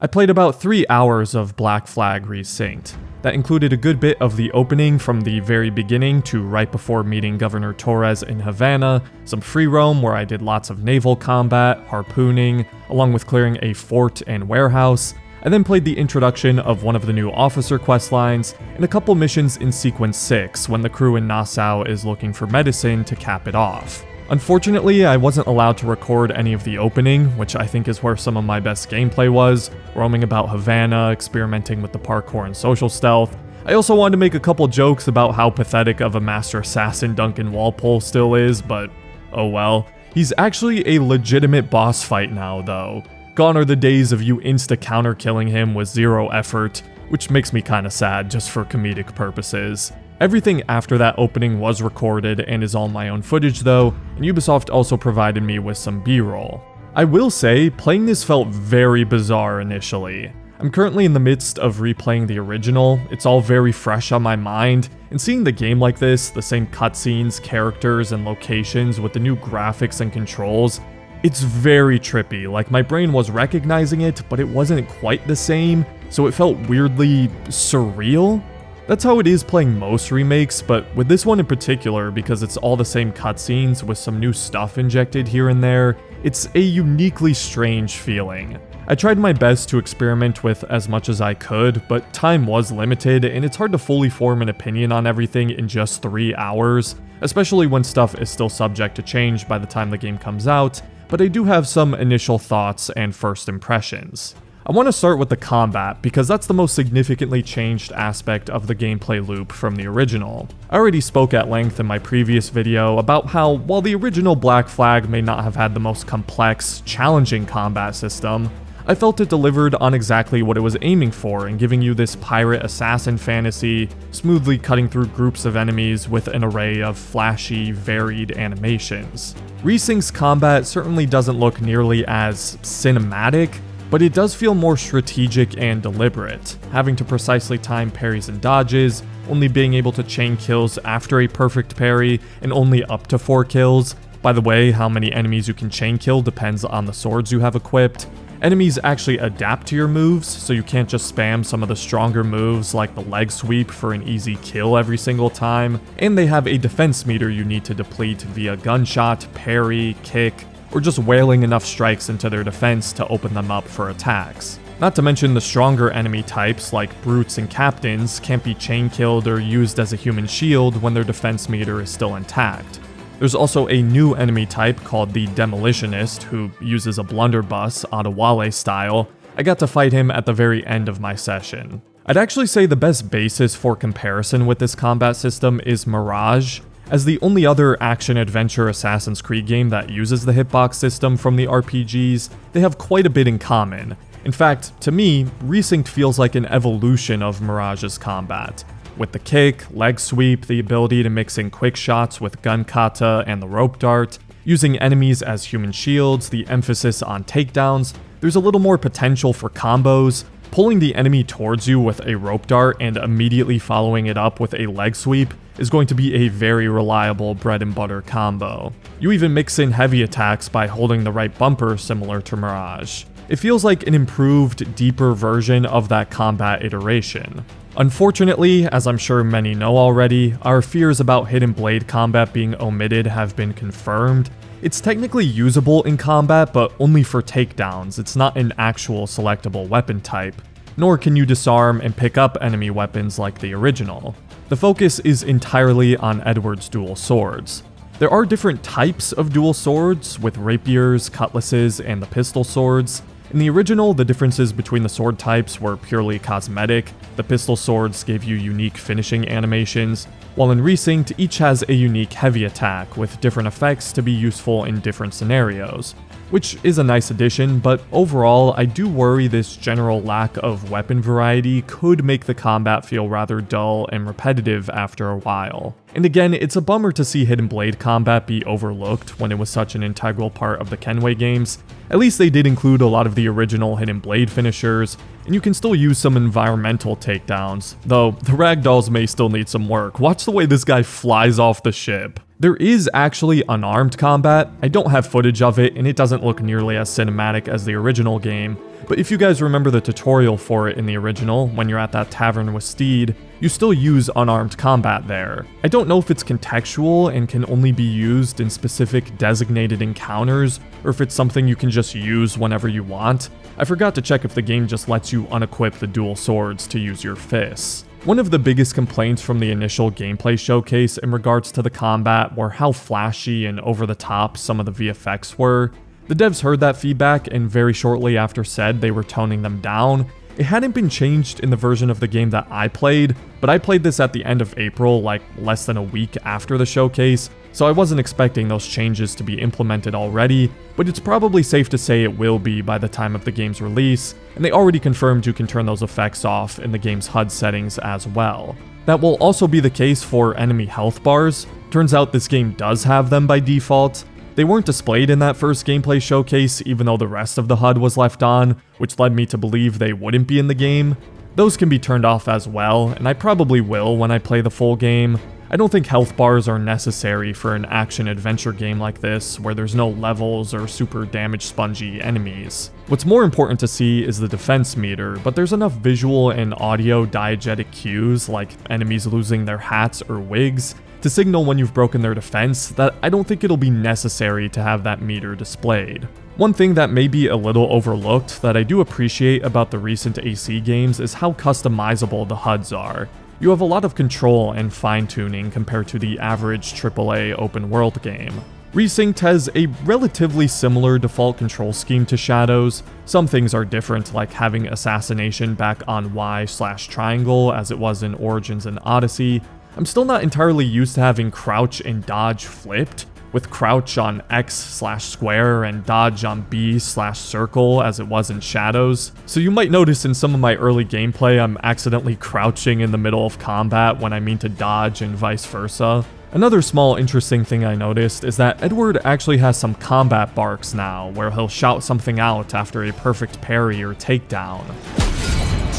I played about 3 hours of Black Flag Resynced. That included a good bit of the opening from the very beginning to right before meeting Governor Torres in Havana, some free roam where I did lots of naval combat, harpooning, along with clearing a fort and warehouse. I then played the introduction of one of the new officer questlines, and a couple missions in Sequence 6 when the crew in Nassau is looking for medicine to cap it off. Unfortunately, I wasn't allowed to record any of the opening, which I think is where some of my best gameplay was, roaming about Havana, experimenting with the parkour and social stealth. I also wanted to make a couple jokes about how pathetic of a master assassin Duncan Walpole still is, but oh well. He's actually a legitimate boss fight now though. Gone are the days of you insta-counter killing him with zero effort, which makes me kinda sad just for comedic purposes. Everything after that opening was recorded and is all my own footage though, and Ubisoft also provided me with some B-roll. I will say, playing this felt very bizarre initially. I'm currently in the midst of replaying the original, it's all very fresh on my mind, and seeing the game like this, the same cutscenes, characters, and locations with the new graphics and controls, it's very trippy. Like, my brain was recognizing it, but it wasn't quite the same, so it felt weirdly surreal. That's how it is playing most remakes, but with this one in particular, because it's all the same cutscenes with some new stuff injected here and there, it's a uniquely strange feeling. I tried my best to experiment with as much as I could, but time was limited, and it's hard to fully form an opinion on everything in just 3 hours, especially when stuff is still subject to change by the time the game comes out, but I do have some initial thoughts and first impressions. I want to start with the combat, because that's the most significantly changed aspect of the gameplay loop from the original. I already spoke at length in my previous video about how, while the original Black Flag may not have had the most complex, challenging combat system, I felt it delivered on exactly what it was aiming for in giving you this pirate assassin fantasy, smoothly cutting through groups of enemies with an array of flashy, varied animations. Resynced's combat certainly doesn't look nearly as cinematic, but it does feel more strategic and deliberate, having to precisely time parries and dodges, only being able to chain kills after a perfect parry, and only up to 4 kills. By the way, how many enemies you can chain kill depends on the swords you have equipped. Enemies actually adapt to your moves, so you can't just spam some of the stronger moves like the leg sweep for an easy kill every single time, and they have a defense meter you need to deplete via gunshot, parry, kick, or just wailing enough strikes into their defense to open them up for attacks. Not to mention the stronger enemy types like brutes and captains can't be chain killed or used as a human shield when their defense meter is still intact. There's also a new enemy type called the Demolitionist who uses a blunderbuss, Adewale style. I got to fight him at the very end of my session. I'd actually say the best basis for comparison with this combat system is Mirage. As the only other action-adventure Assassin's Creed game that uses the hitbox system from the RPGs, they have quite a bit in common. In fact, to me, Resynced feels like an evolution of Mirage's combat. With the kick, leg sweep, the ability to mix in quick shots with gun kata and the rope dart, using enemies as human shields, the emphasis on takedowns, there's a little more potential for combos. Pulling the enemy towards you with a rope dart and immediately following it up with a leg sweep is going to be a very reliable bread and butter combo. You even mix in heavy attacks by holding the right bumper similar to Mirage. It feels like an improved, deeper version of that combat iteration. Unfortunately, as I'm sure many know already, our fears about hidden blade combat being omitted have been confirmed. It's technically usable in combat, but only for takedowns. It's not an actual selectable weapon type, nor can you disarm and pick up enemy weapons like the original. The focus is entirely on Edward's dual swords. There are different types of dual swords, with rapiers, cutlasses, and the pistol swords. In the original, the differences between the sword types were purely cosmetic. The pistol swords gave you unique finishing animations, while in Resynced, each has a unique heavy attack with different effects to be useful in different scenarios, which is a nice addition, but overall, I do worry this general lack of weapon variety could make the combat feel rather dull and repetitive after a while. And again, it's a bummer to see Hidden Blade combat be overlooked when it was such an integral part of the Kenway games. At least they did include a lot of the original Hidden Blade finishers, and you can still use some environmental takedowns, though the ragdolls may still need some work. Watch the way this guy flies off the ship. There is actually unarmed combat. I don't have footage of it, and it doesn't look nearly as cinematic as the original game, but if you guys remember the tutorial for it in the original, when you're at that tavern with Steed, you still use unarmed combat there. I don't know if it's contextual and can only be used in specific designated encounters, or if it's something you can just use whenever you want. I forgot to check if the game just lets you unequip the dual swords to use your fists. One of the biggest complaints from the initial gameplay showcase in regards to the combat were how flashy and over the top some of the VFX were. The devs heard that feedback and very shortly after said they were toning them down. It hadn't been changed in the version of the game that I played, but I played this at the end of April, like less than a week after the showcase, so I wasn't expecting those changes to be implemented already, but it's probably safe to say it will be by the time of the game's release, and they already confirmed you can turn those effects off in the game's HUD settings as well. That will also be the case for enemy health bars. Turns out this game does have them by default. They weren't displayed in that first gameplay showcase, even though the rest of the HUD was left on, which led me to believe they wouldn't be in the game. Those can be turned off as well, and I probably will when I play the full game. I don't think health bars are necessary for an action-adventure game like this, where there's no levels or super damage-spongy enemies. What's more important to see is the defense meter, but there's enough visual and audio diegetic cues, like enemies losing their hats or wigs, to signal when you've broken their defense that I don't think it'll be necessary to have that meter displayed. One thing that may be a little overlooked that I do appreciate about the recent AC games is how customizable the HUDs are. You have a lot of control and fine-tuning compared to the average AAA open-world game. Resynced has a relatively similar default control scheme to Shadows. Some things are different, like having assassination back on Y/triangle as it was in Origins and Odyssey. I'm still not entirely used to having crouch and dodge flipped, with crouch on X/square and dodge on B/circle as it was in Shadows. So you might notice in some of my early gameplay I'm accidentally crouching in the middle of combat when I mean to dodge and vice versa. Another small interesting thing I noticed is that Edward actually has some combat barks now, where he'll shout something out after a perfect parry or takedown.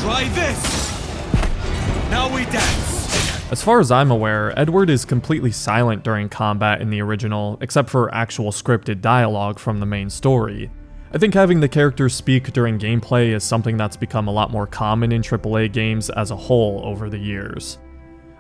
Try this! Now we dance! As far as I'm aware, Edward is completely silent during combat in the original, except for actual scripted dialogue from the main story. I think having the characters speak during gameplay is something that's become a lot more common in AAA games as a whole over the years.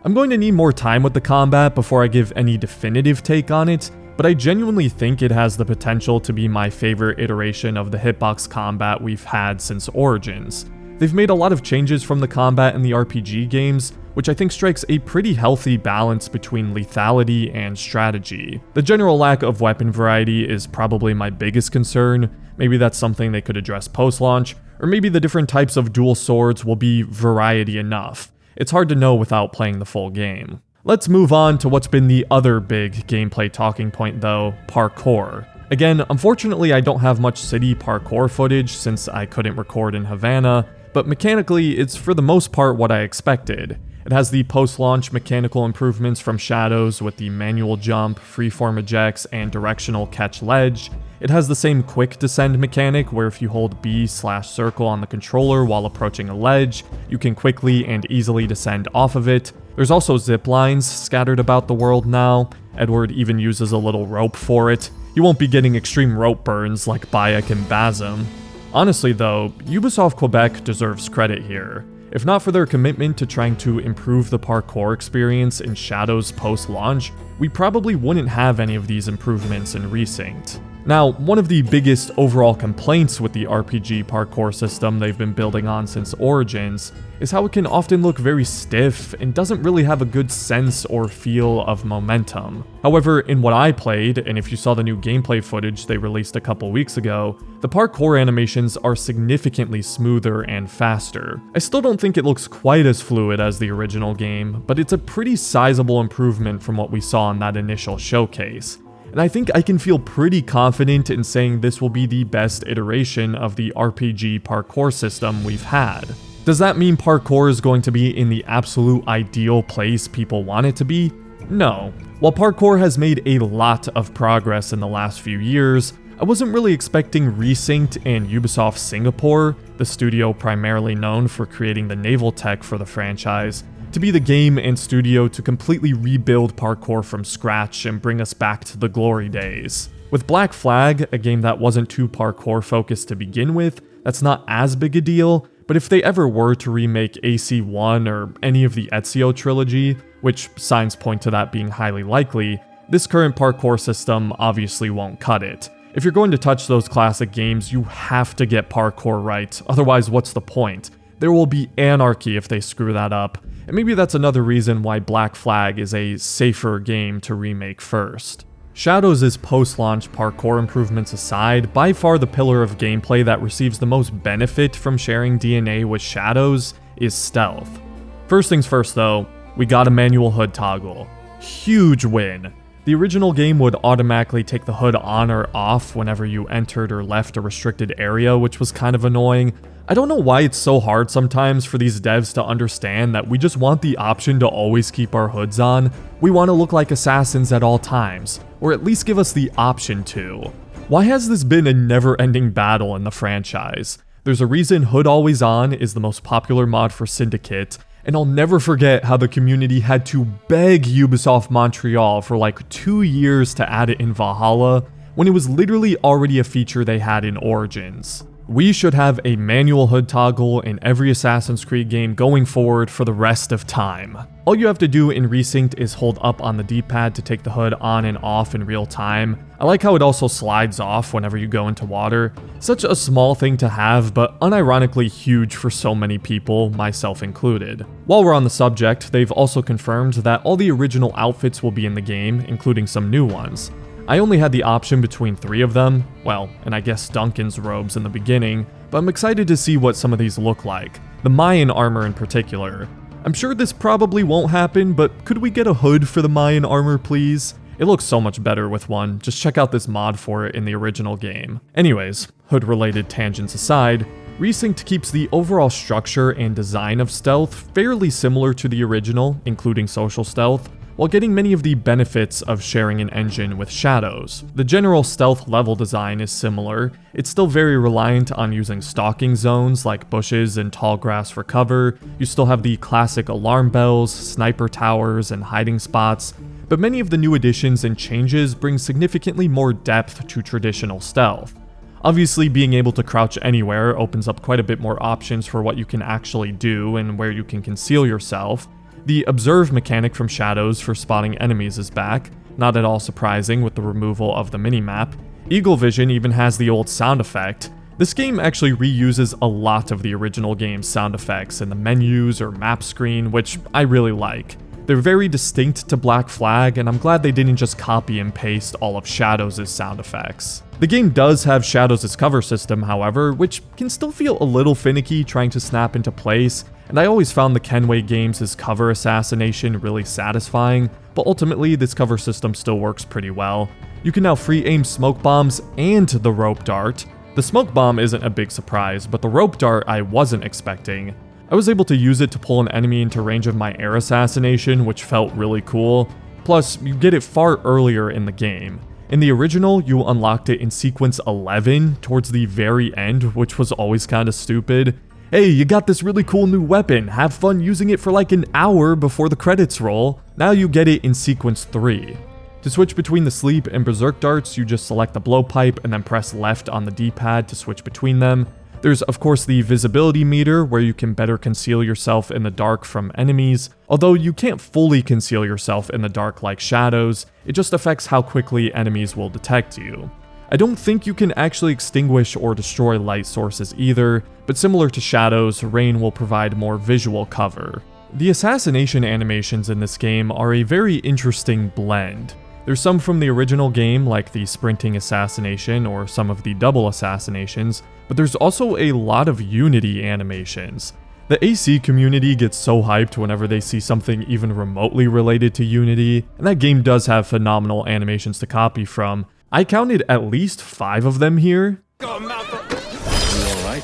I'm going to need more time with the combat before I give any definitive take on it, but I genuinely think it has the potential to be my favorite iteration of the hitbox combat we've had since Origins. They've made a lot of changes from the combat in the RPG games, which I think strikes a pretty healthy balance between lethality and strategy. The general lack of weapon variety is probably my biggest concern. Maybe that's something they could address post-launch, or maybe the different types of dual swords will be variety enough. It's hard to know without playing the full game. Let's move on to what's been the other big gameplay talking point though, parkour. Again, unfortunately I don't have much city parkour footage since I couldn't record in Havana, but mechanically it's for the most part what I expected. It has the post-launch mechanical improvements from Shadows with the manual jump, freeform ejects, and directional catch ledge. It has the same quick descend mechanic where if you hold B/circle on the controller while approaching a ledge, you can quickly and easily descend off of it. There's also zip lines scattered about the world now. Edward even uses a little rope for it. You won't be getting extreme rope burns like Bayek and Bazum. Honestly though, Ubisoft Quebec deserves credit here. If not for their commitment to trying to improve the parkour experience in Shadows post-launch, we probably wouldn't have any of these improvements in Resynced. Now, one of the biggest overall complaints with the RPG parkour system they've been building on since Origins is how it can often look very stiff and doesn't really have a good sense or feel of momentum. However, in what I played, and if you saw the new gameplay footage they released a couple weeks ago, the parkour animations are significantly smoother and faster. I still don't think it looks quite as fluid as the original game, but it's a pretty sizable improvement from what we saw in that initial showcase. And I think I can feel pretty confident in saying this will be the best iteration of the RPG parkour system we've had. Does that mean parkour is going to be in the absolute ideal place people want it to be? No. While parkour has made a lot of progress in the last few years, I wasn't really expecting Resynced and Ubisoft Singapore, the studio primarily known for creating the Naval tech for the franchise, to be the game and studio to completely rebuild parkour from scratch and bring us back to the glory days. With Black Flag, a game that wasn't too parkour focused to begin with, that's not as big a deal, but if they ever were to remake AC-1 or any of the Ezio trilogy, which signs point to that being highly likely, this current parkour system obviously won't cut it. If you're going to touch those classic games, you have to get parkour right, otherwise what's the point? There will be anarchy if they screw that up, and maybe that's another reason why Black Flag is a safer game to remake first. Shadows' post-launch parkour improvements aside, by far the pillar of gameplay that receives the most benefit from sharing DNA with Shadows is stealth. First things first though, we got a manual hood toggle. Huge win. The original game would automatically take the hood on or off whenever you entered or left a restricted area, which was kind of annoying. I don't know why it's so hard sometimes for these devs to understand that we just want the option to always keep our hoods on. We want to look like assassins at all times, or at least give us the option to. Why has this been a never-ending battle in the franchise? There's a reason Hood Always On is the most popular mod for Syndicate, and I'll never forget how the community had to beg Ubisoft Montreal for like 2 years to add it in Valhalla, when it was literally already a feature they had in Origins. We should have a manual hood toggle in every Assassin's Creed game going forward for the rest of time. All you have to do in Resynced is hold up on the D-pad to take the hood on and off in real time. I like how it also slides off whenever you go into water. Such a small thing to have, but unironically huge for so many people, myself included. While we're on the subject, they've also confirmed that all the original outfits will be in the game, including some new ones. I only had the option between 3 of them, well, and I guess Duncan's robes in the beginning, but I'm excited to see what some of these look like, the Mayan armor in particular. I'm sure this probably won't happen, but could we get a hood for the Mayan armor please? It looks so much better with one, just check out this mod for it in the original game. Anyways, hood-related tangents aside, Resynced keeps the overall structure and design of stealth fairly similar to the original, including social stealth, while getting many of the benefits of sharing an engine with Shadows. The general stealth level design is similar. It's still very reliant on using stalking zones like bushes and tall grass for cover. You still have the classic alarm bells, sniper towers, and hiding spots, but many of the new additions and changes bring significantly more depth to traditional stealth. Obviously, being able to crouch anywhere opens up quite a bit more options for what you can actually do and where you can conceal yourself. The observe mechanic from Shadows for spotting enemies is back, not at all surprising with the removal of the minimap. Eagle Vision even has the old sound effect. This game actually reuses a lot of the original game's sound effects in the menus or map screen, which I really like. They're very distinct to Black Flag, and I'm glad they didn't just copy and paste all of Shadows' sound effects. The game does have Shadows' cover system, however, which can still feel a little finicky trying to snap into place, and I always found the Kenway games' cover assassination really satisfying, but ultimately this cover system still works pretty well. You can now free aim smoke bombs and the rope dart. The smoke bomb isn't a big surprise, but the rope dart I wasn't expecting. I was able to use it to pull an enemy into range of my air assassination, which felt really cool. Plus, you get it far earlier in the game. In the original, you unlocked it in sequence 11, towards the very end, which was always kinda stupid. Hey, you got this really cool new weapon, have fun using it for like an hour before the credits roll. Now you get it in sequence 3. To switch between the sleep and berserk darts, you just select the blowpipe and then press left on the D-pad to switch between them. There's of course the visibility meter, where you can better conceal yourself in the dark from enemies. Although you can't fully conceal yourself in the dark like Shadows, it just affects how quickly enemies will detect you. I don't think you can actually extinguish or destroy light sources either, but similar to Shadows, rain will provide more visual cover. The assassination animations in this game are a very interesting blend. There's some from the original game, like the sprinting assassination or some of the double assassinations, but there's also a lot of Unity animations. The AC community gets so hyped whenever they see something even remotely related to Unity, and that game does have phenomenal animations to copy from. I counted at least 5 of them here. You all right?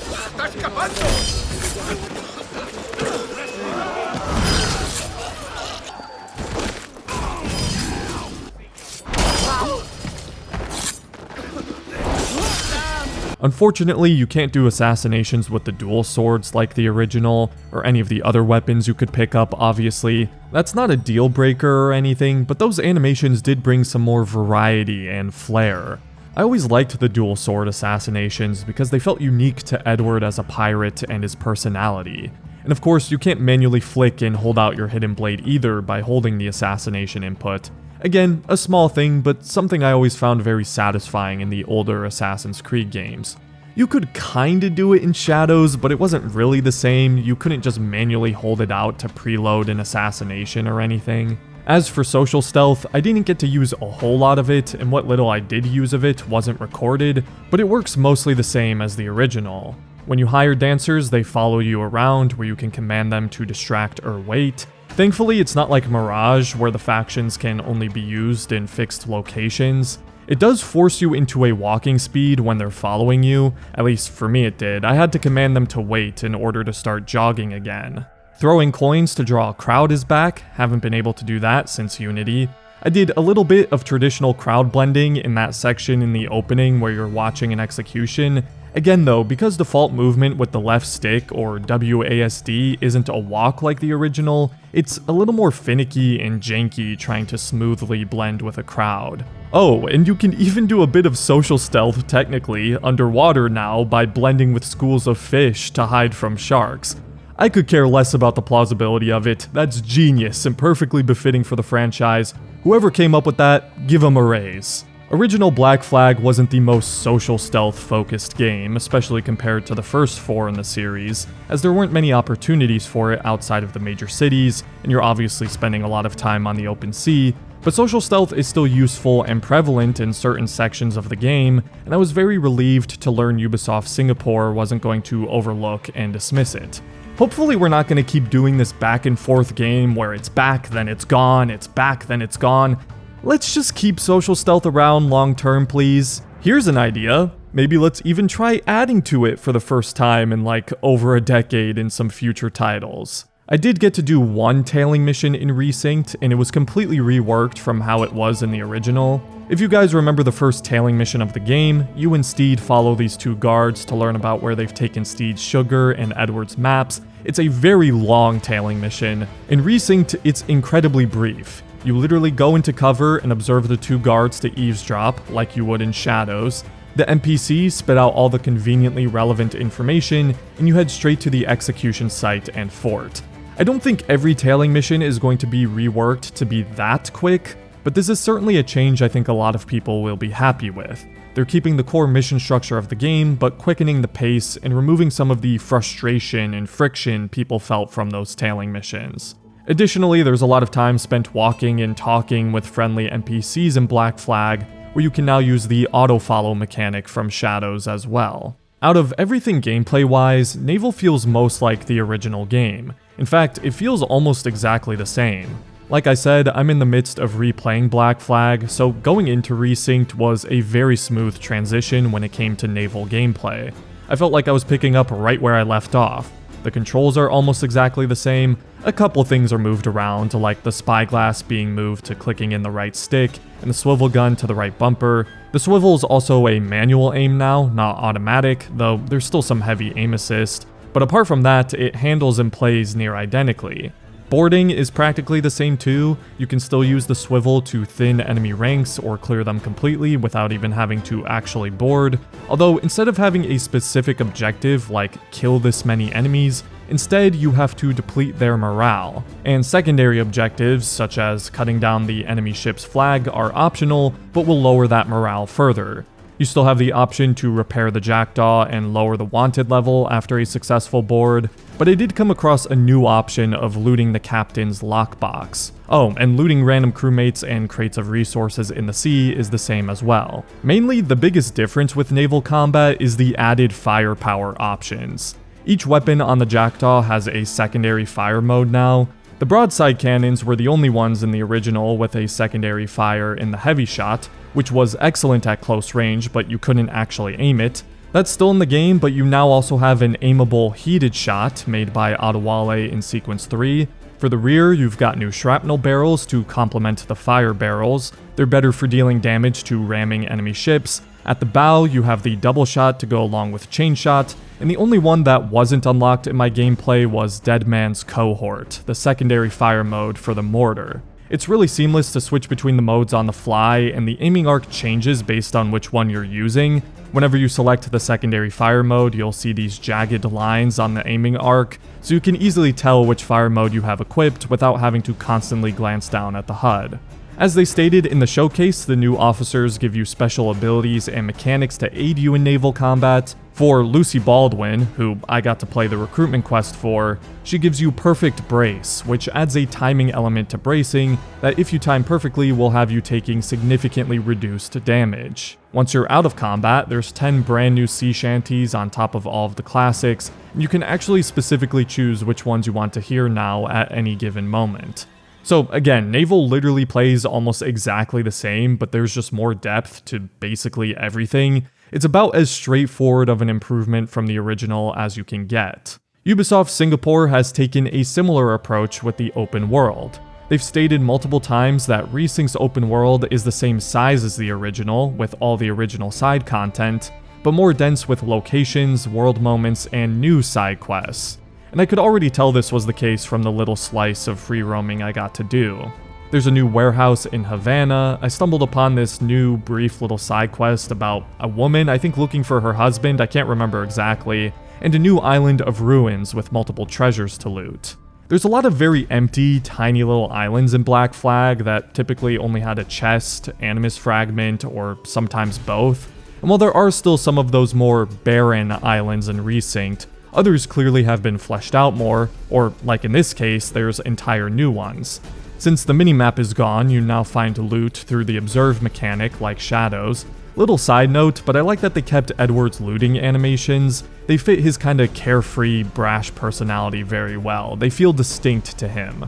Unfortunately, you can't do assassinations with the dual swords like the original, or any of the other weapons you could pick up, obviously. That's not a deal breaker or anything, but those animations did bring some more variety and flair. I always liked the dual sword assassinations because they felt unique to Edward as a pirate and his personality. And of course, you can't manually flick and hold out your hidden blade either by holding the assassination input. Again, a small thing, but something I always found very satisfying in the older Assassin's Creed games. You could kinda do it in Shadows, but it wasn't really the same. You couldn't just manually hold it out to preload an assassination or anything. As for social stealth, I didn't get to use a whole lot of it, and what little I did use of it wasn't recorded, but it works mostly the same as the original. When you hire dancers, they follow you around where you can command them to distract or wait. Thankfully, it's not like Mirage, where the factions can only be used in fixed locations. It does force you into a walking speed when they're following you, at least for me it did. I had to command them to wait in order to start jogging again. Throwing coins to draw a crowd is back, haven't been able to do that since Unity. I did a little bit of traditional crowd blending in that section in the opening where you're watching an execution. Again though, because default movement with the left stick, or WASD, isn't a walk like the original, it's a little more finicky and janky trying to smoothly blend with a crowd. Oh, and you can even do a bit of social stealth, technically, underwater now by blending with schools of fish to hide from sharks. I could care less about the plausibility of it. That's genius and perfectly befitting for the franchise. Whoever came up with that, give them a raise. Original Black Flag wasn't the most social stealth focused game, especially compared to the first 4 in the series, as there weren't many opportunities for it outside of the major cities, and you're obviously spending a lot of time on the open sea, but social stealth is still useful and prevalent in certain sections of the game, and I was very relieved to learn Ubisoft Singapore wasn't going to overlook and dismiss it. Hopefully we're not going to keep doing this back and forth game where it's back, then it's gone, it's back, then it's gone. Let's just keep social stealth around long term, please. Here's an idea. Maybe let's even try adding to it for the first time in like over a decade in some future titles. I did get to do one tailing mission in Resynced, and it was completely reworked from how it was in the original. If you guys remember the first tailing mission of the game, you and Steed follow these 2 guards to learn about where they've taken Steed's sugar and Edward's maps. It's a very long tailing mission. In Resynced, it's incredibly brief. You literally go into cover and observe the 2 guards to eavesdrop, like you would in Shadows. The NPCs spit out all the conveniently relevant information, and you head straight to the execution site and fort. I don't think every tailing mission is going to be reworked to be that quick, but this is certainly a change I think a lot of people will be happy with. They're keeping the core mission structure of the game, but quickening the pace and removing some of the frustration and friction people felt from those tailing missions. Additionally, there's a lot of time spent walking and talking with friendly NPCs in Black Flag, where you can now use the auto-follow mechanic from Shadows as well. Out of everything gameplay-wise, Naval feels most like the original game. In fact, it feels almost exactly the same. Like I said, I'm in the midst of replaying Black Flag, so going into Resynced was a very smooth transition when it came to Naval gameplay. I felt like I was picking up right where I left off. The controls are almost exactly the same, a couple things are moved around, like the spyglass being moved to clicking in the right stick, and the swivel gun to the right bumper. The swivel is also a manual aim now, not automatic, though there's still some heavy aim assist, but apart from that, it handles and plays near identically. Boarding is practically the same too. You can still use the swivel to thin enemy ranks or clear them completely without even having to actually board, although instead of having a specific objective like kill this many enemies, instead you have to deplete their morale, and secondary objectives such as cutting down the enemy ship's flag are optional but will lower that morale further. You still have the option to repair the Jackdaw and lower the wanted level after a successful board, but I did come across a new option of looting the captain's lockbox. Oh, and looting random crewmates and crates of resources in the sea is the same as well. Mainly, the biggest difference with naval combat is the added firepower options. Each weapon on the Jackdaw has a secondary fire mode now. The broadside cannons were the only ones in the original with a secondary fire in the heavy shot, which was excellent at close range, but you couldn't actually aim it. That's still in the game, but you now also have an aimable heated shot made by Adewale in Sequence 3. For the rear, you've got new shrapnel barrels to complement the fire barrels. They're better for dealing damage to ramming enemy ships. At the bow, you have the double shot to go along with chain shot, and the only one that wasn't unlocked in my gameplay was Dead Man's Cohort, the secondary fire mode for the mortar. It's really seamless to switch between the modes on the fly, and the aiming arc changes based on which one you're using. Whenever you select the secondary fire mode, you'll see these jagged lines on the aiming arc, so you can easily tell which fire mode you have equipped without having to constantly glance down at the HUD. As they stated in the showcase, the new officers give you special abilities and mechanics to aid you in naval combat. For Lucy Baldwin, who I got to play the recruitment quest for, she gives you Perfect Brace, which adds a timing element to bracing that if you time perfectly will have you taking significantly reduced damage. Once you're out of combat, there's 10 brand new sea shanties on top of all of the classics, and you can actually specifically choose which ones you want to hear now at any given moment. So again, Naval literally plays almost exactly the same, but there's just more depth to basically everything. It's about as straightforward of an improvement from the original as you can get. Ubisoft Singapore has taken a similar approach with the open world. They've stated multiple times that Resynced's open world is the same size as the original, with all the original side content, but more dense with locations, world moments, and new side quests. And I could already tell this was the case from the little slice of free roaming I got to do. There's a new warehouse in Havana. I stumbled upon this new brief little side quest about a woman, I think looking for her husband, I can't remember exactly, and a new island of ruins with multiple treasures to loot. There's a lot of very empty, tiny little islands in Black Flag that typically only had a chest, animus fragment, or sometimes both. And while there are still some of those more barren islands in Resynced, others clearly have been fleshed out more, or like in this case, there's entire new ones. Since the minimap is gone, you now find loot through the observe mechanic like shadows. Little side note, but I like that they kept Edward's looting animations. They fit his kinda carefree, brash personality very well. They feel distinct to him.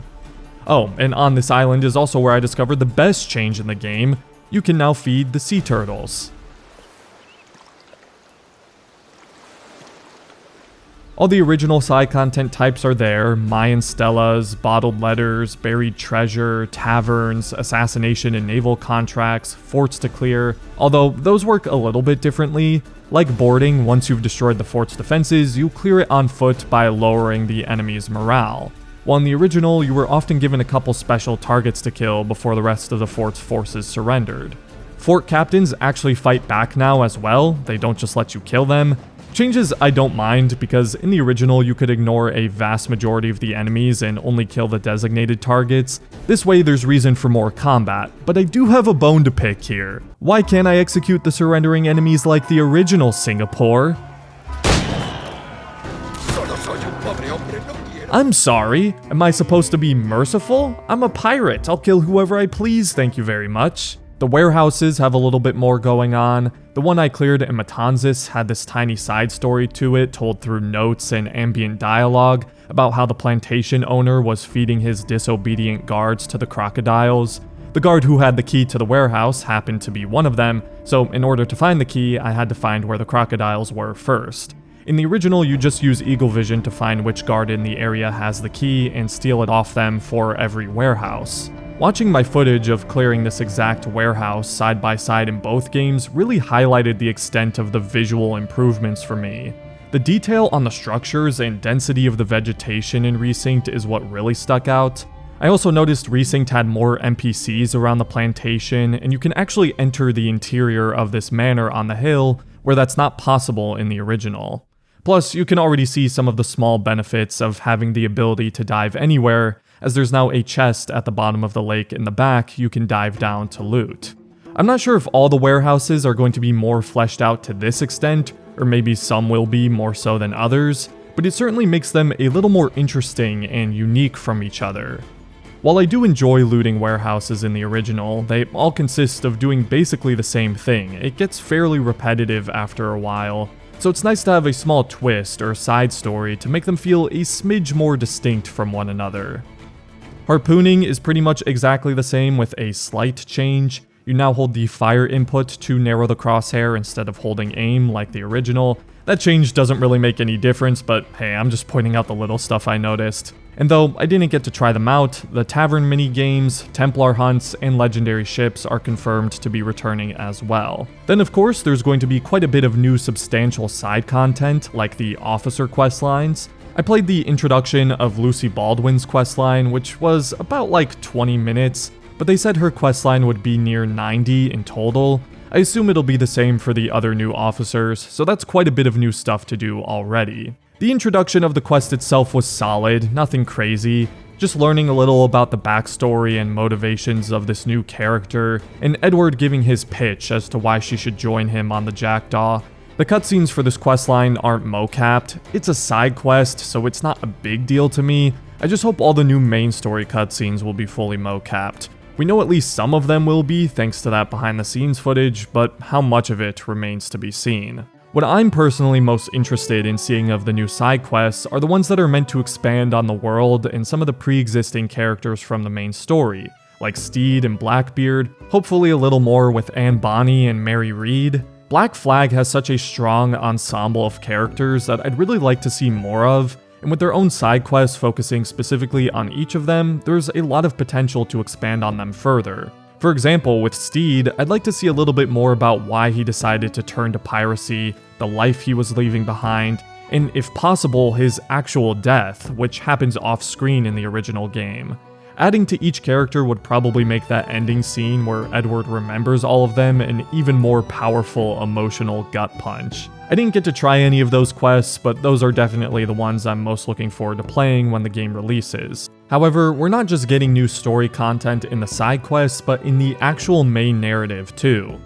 Oh, and on this island is also where I discovered the best change in the game. You can now feed the sea turtles. All the original side content types are there: Mayan stelas, bottled letters, buried treasure, taverns, assassination and naval contracts, forts to clear, although those work a little bit differently. Like boarding, once you've destroyed the fort's defenses, you clear it on foot by lowering the enemy's morale. While in the original, you were often given a couple special targets to kill before the rest of the fort's forces surrendered. Fort captains actually fight back now as well, they don't just let you kill them. Changes I don't mind, because in the original you could ignore a vast majority of the enemies and only kill the designated targets. This way there's reason for more combat, but I do have a bone to pick here. Why can't I execute the surrendering enemies like the original Singapore? I'm sorry, am I supposed to be merciful? I'm a pirate, I'll kill whoever I please, thank you very much. The warehouses have a little bit more going on. The one I cleared in Matanzas had this tiny side story to it, told through notes and ambient dialogue about how the plantation owner was feeding his disobedient guards to the crocodiles. The guard who had the key to the warehouse happened to be one of them, so in order to find the key, I had to find where the crocodiles were first. In the original, you just use eagle vision to find which guard in the area has the key and steal it off them for every warehouse. Watching my footage of clearing this exact warehouse side by side in both games really highlighted the extent of the visual improvements for me. The detail on the structures and density of the vegetation in Resynced is what really stuck out. I also noticed Resynced had more NPCs around the plantation, and you can actually enter the interior of this manor on the hill, where that's not possible in the original. Plus, you can already see some of the small benefits of having the ability to dive anywhere, as there's now a chest at the bottom of the lake in the back you can dive down to loot. I'm not sure if all the warehouses are going to be more fleshed out to this extent, or maybe some will be more so than others, but it certainly makes them a little more interesting and unique from each other. While I do enjoy looting warehouses in the original, they all consist of doing basically the same thing. It gets fairly repetitive after a while, so it's nice to have a small twist or side story to make them feel a smidge more distinct from one another. Harpooning is pretty much exactly the same with a slight change. You now hold the fire input to narrow the crosshair instead of holding aim like the original. That change doesn't really make any difference, but hey, I'm just pointing out the little stuff I noticed. And though I didn't get to try them out, the tavern mini-games, Templar hunts, and legendary ships are confirmed to be returning as well. Then of course, there's going to be quite a bit of new substantial side content, like the officer quest lines. I played the introduction of Lucy Baldwin's questline, which was about like 20 minutes, but they said her questline would be near 90 in total. I assume it'll be the same for the other new officers, so that's quite a bit of new stuff to do already. The introduction of the quest itself was solid, nothing crazy, just learning a little about the backstory and motivations of this new character, and Edward giving his pitch as to why she should join him on the Jackdaw. The cutscenes for this questline aren't mocapped. It's a side quest, so it's not a big deal to me. I just hope all the new main story cutscenes will be fully mocapped. We know at least some of them will be, thanks to that behind the scenes footage, but how much of it remains to be seen. What I'm personally most interested in seeing of the new side quests are the ones that are meant to expand on the world and some of the pre-existing characters from the main story, like Steed and Blackbeard, hopefully a little more with Anne Bonny and Mary Read. Black Flag has such a strong ensemble of characters that I'd really like to see more of, and with their own side quests focusing specifically on each of them, there's a lot of potential to expand on them further. For example, with Steed, I'd like to see a little bit more about why he decided to turn to piracy, the life he was leaving behind, and if possible, his actual death, which happens off-screen in the original game. Adding to each character would probably make that ending scene where Edward remembers all of them an even more powerful emotional gut punch. I didn't get to try any of those quests, but those are definitely the ones I'm most looking forward to playing when the game releases. However, we're not just getting new story content in the side quests, but in the actual main narrative too.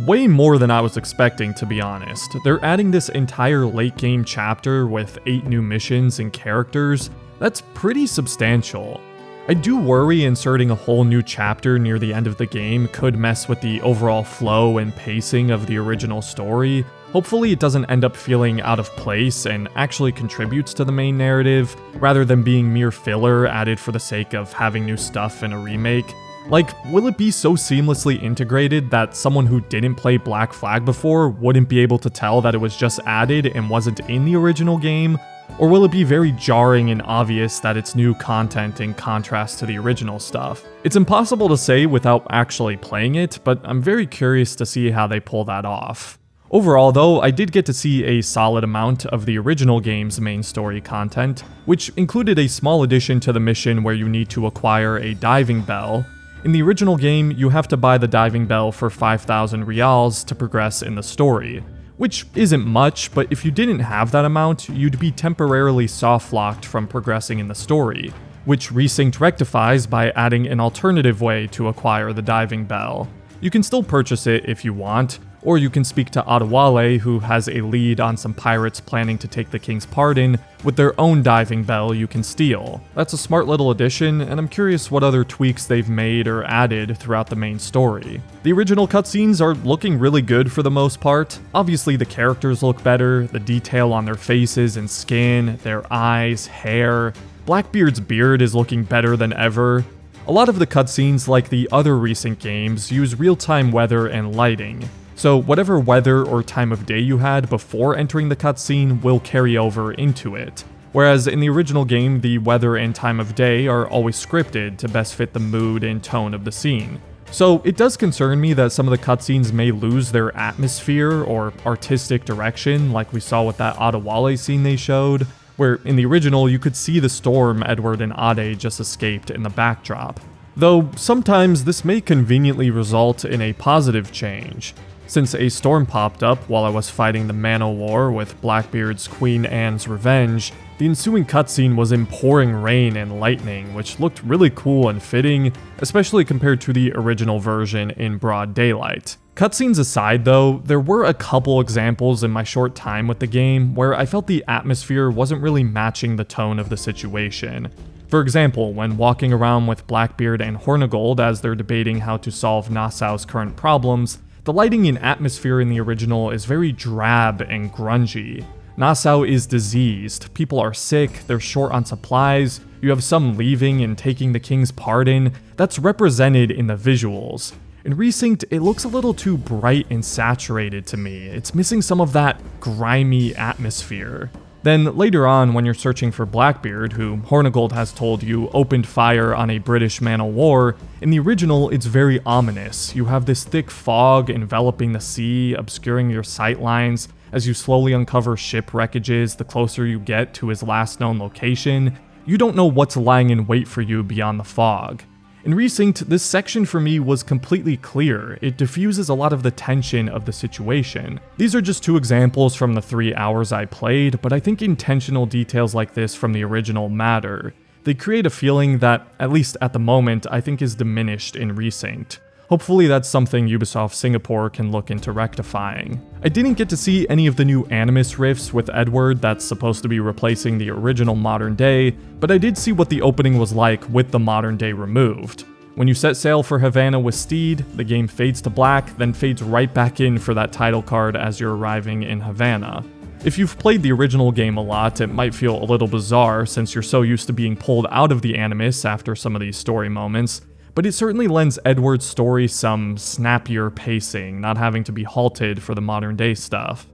Way more than I was expecting, to be honest. They're adding this entire late game chapter with 8 new missions and characters. That's pretty substantial. I do worry inserting a whole new chapter near the end of the game could mess with the overall flow and pacing of the original story. Hopefully it doesn't end up feeling out of place and actually contributes to the main narrative, rather than being mere filler added for the sake of having new stuff in a remake. Like, will it be so seamlessly integrated that someone who didn't play Black Flag before wouldn't be able to tell that it was just added and wasn't in the original game? Or will it be very jarring and obvious that it's new content in contrast to the original stuff? It's impossible to say without actually playing it, but I'm very curious to see how they pull that off. Overall though, I did get to see a solid amount of the original game's main story content, which included a small addition to the mission where you need to acquire a diving bell. In the original game, you have to buy the diving bell for 5,000 reals to progress in the story. Which isn't much, but if you didn't have that amount, you'd be temporarily soft-locked from progressing in the story, which Resynced rectifies by adding an alternative way to acquire the diving bell. You can still purchase it if you want, or you can speak to Adewale, who has a lead on some pirates planning to take the king's pardon, with their own diving bell you can steal. That's a smart little addition, and I'm curious what other tweaks they've made or added throughout the main story. The original cutscenes are looking really good for the most part. Obviously the characters look better, the detail on their faces and skin, their eyes, hair. Blackbeard's beard is looking better than ever. A lot of the cutscenes, like the other recent games, use real-time weather and lighting. So whatever weather or time of day you had before entering the cutscene will carry over into it. Whereas in the original game, the weather and time of day are always scripted to best fit the mood and tone of the scene. So it does concern me that some of the cutscenes may lose their atmosphere or artistic direction, like we saw with that Adewale scene they showed, where in the original you could see the storm Edward and Ade just escaped in the backdrop. Though sometimes this may conveniently result in a positive change. Since a storm popped up while I was fighting the Mana War with Blackbeard's Queen Anne's Revenge, the ensuing cutscene was in pouring rain and lightning, which looked really cool and fitting, especially compared to the original version in broad daylight. Cutscenes aside though, there were a couple examples in my short time with the game where I felt the atmosphere wasn't really matching the tone of the situation. For example, when walking around with Blackbeard and Hornigold as they're debating how to solve Nassau's current problems, the lighting and atmosphere in the original is very drab and grungy. Nassau is diseased, people are sick, they're short on supplies, you have some leaving and taking the king's pardon. That's represented in the visuals. In Resynced, it looks a little too bright and saturated to me. It's missing some of that grimy atmosphere. Then later on, when you're searching for Blackbeard, who Hornigold has told you opened fire on a British man-o'-war, in the original it's very ominous. You have this thick fog enveloping the sea, obscuring your sightlines. as you slowly uncover ship wreckages the closer you get to his last known location. You don't know what's lying in wait for you beyond the fog. In Resynced, this section for me was completely clear. It diffuses a lot of the tension of the situation. These are just 2 examples from the 3 hours I played, but I think intentional details like this from the original matter. They create a feeling that, at least at the moment, I think is diminished in Resynced. Hopefully that's something Ubisoft Singapore can look into rectifying. I didn't get to see any of the new Animus riffs with Edward that's supposed to be replacing the original modern day, but I did see what the opening was like with the modern day removed. When you set sail for Havana with Steed, the game fades to black, then fades right back in for that title card as you're arriving in Havana. If you've played the original game a lot, it might feel a little bizarre since you're so used to being pulled out of the Animus after some of these story moments, but it certainly lends Edward's story some snappier pacing, not having to be halted for the modern day stuff.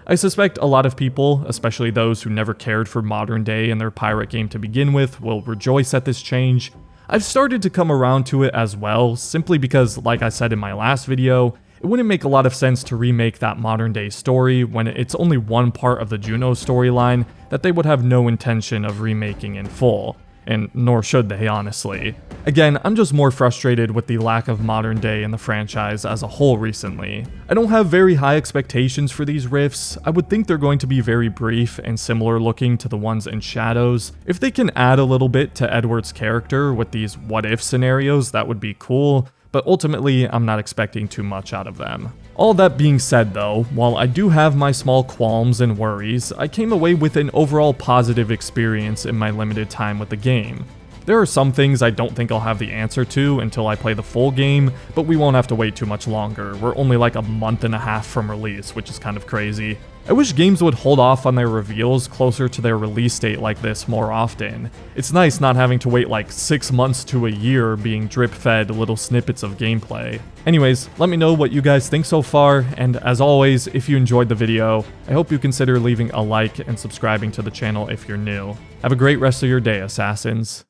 I suspect a lot of people, especially those who never cared for modern day in their pirate game to begin with, will rejoice at this change. I've started to come around to it as well, simply because, like I said in my last video, it wouldn't make a lot of sense to remake that modern day story when it's only one part of the Juno storyline that they would have no intention of remaking in full. And nor should they, honestly. Again, I'm just more frustrated with the lack of modern day in the franchise as a whole recently. I don't have very high expectations for these riffs. I would think they're going to be very brief and similar looking to the ones in Shadows. If they can add a little bit to Edward's character with these what-if scenarios, that would be cool, but ultimately, I'm not expecting too much out of them. All that being said though, while I do have my small qualms and worries, I came away with an overall positive experience in my limited time with the game. There are some things I don't think I'll have the answer to until I play the full game, but we won't have to wait too much longer. We're only like a month and a half from release, which is kind of crazy. I wish games would hold off on their reveals closer to their release date like this more often. It's nice not having to wait like 6 months to a year being drip-fed little snippets of gameplay. Anyways, let me know what you guys think so far, and as always, if you enjoyed the video, I hope you consider leaving a like and subscribing to the channel if you're new. Have a great rest of your day, Assassins.